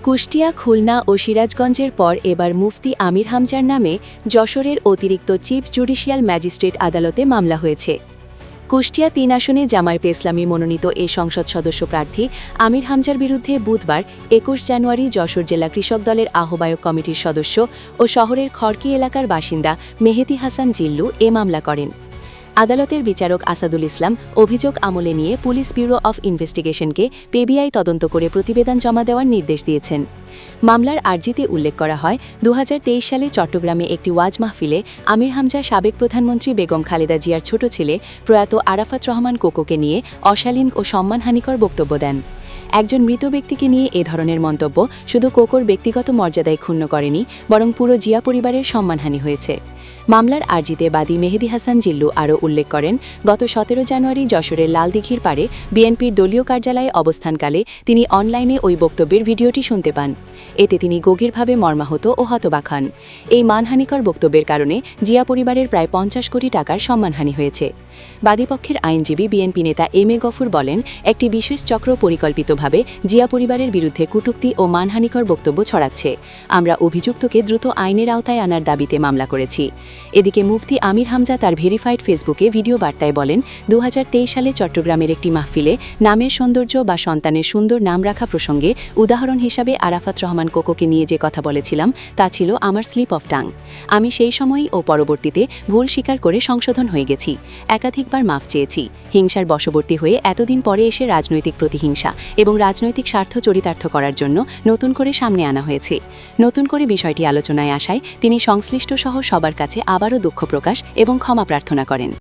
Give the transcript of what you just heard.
কুষ্টিয়া, খুলনা ও সিরাজগঞ্জের পর এবার মুফতি আমির হামজার নামে যশোরের অতিরিক্ত চিফ জুডিশিয়াল ম্যাজিস্ট্রেট আদালতে মামলা হয়েছে। কুষ্টিয়া ৩ আসনে জামায়াতে ইসলামী মনোনীত এ সংসদ সদস্য প্রার্থী আমির হামজার বিরুদ্ধে বুধবার ২১ জানুয়ারি যশোর জেলা কৃষক দলের আহ্বায়ক কমিটির সদস্য ও শহরের খড়কি এলাকার বাসিন্দা মেহেদী হাসান জিল্লু এ মামলা করেন। আদালতের বিচারক আসাদুল ইসলাম অভিযোগ আমলে নিয়ে পুলিশ ব্যুরো অফ ইনভেস্টিগেশনকে পিবিআই তদন্ত করে প্রতিবেদন জমা দেওয়ার নির্দেশ দিয়েছেন। মামলার আর্জিতে উল্লেখ করা হয়, ২০২৩ সালে চট্টগ্রামে একটি ওয়াজ মাহফিলে আমির হামজা সাবেক প্রধানমন্ত্রী বেগম খালেদা জিয়ার ছোট ছেলে প্রয়াত আরাফাত রহমান কোকোকে নিয়ে অশালীন ও সম্মানহানিকর বক্তব্য দেন। একজন মৃত ব্যক্তিকে নিয়ে এ ধরনের মন্তব্য শুধু কোকোর ব্যক্তিগত মর্যাদায় ক্ষুণ্ণ করেনি, বরং পুরো জিয়া পরিবারের সম্মানহানি হয়েছে। মামলার আর্জিতে বাদী মেহেদী হাসান জিল্লু আরও উল্লেখ করেন, গত ১৭ জানুয়ারি যশোরের লালদিঘির পাড়ে বিএনপির দলীয় কার্যালয়ে অবস্থানকালে তিনি অনলাইনে ওই বক্তব্যের ভিডিওটি শুনতে পান। এতে তিনি গভীরভাবে মর্মাহত ও হতবাক হন। এই মানহানিকর বক্তব্যের কারণে জিয়া পরিবারের প্রায় ৫০ কোটি টাকার সম্মানহানি হয়েছে। বাদীপক্ষের আইনজীবী বিএনপি নেতা এম এ গফুর বলেন, একটি বিশেষ চক্র পরিকল্পিতভাবে জিয়া পরিবারের বিরুদ্ধে কটূক্তি ও মানহানিকর বক্তব্য ছড়াচ্ছে। আমরা অভিযুক্তকে দ্রুত আইনের আওতায় আনার দাবিতে মামলা করেছি। এদিকে মুফতি আমির হামজা তার ভেরিফাইড ফেসবুকে ভিডিও বার্তায় বলেন, ২০২৩ সালে চট্টগ্রামের একটি মাহফিলে নামের সৌন্দর্য বা সন্তানের সুন্দর নাম রাখা প্রসঙ্গে উদাহরণ হিসাবে আরাফাত রহমান কোকোকে নিয়ে যে কথা বলেছিলাম তা ছিল আমার স্লিপ অফ টাং। আমি সেই সময়ই ও পরবর্তীতে ভুল স্বীকার করে সংশোধন হয়ে গেছি। একাধিকবার মাফ চেয়েছি। হিংসার বশবর্তী হয়ে এতদিন পরে এসে রাজনৈতিক প্রতিহিংসা এবং রাজনৈতিক স্বার্থ চরিতার্থ করার জন্য নতুন করে সামনে আনা হয়েছে। নতুন করে বিষয়টি আলোচনায় আসায় তিনি সংশ্লিষ্ট সহ সবার কাছে আবারও দুঃখ প্রকাশ এবং ক্ষমা প্রার্থনা করেন।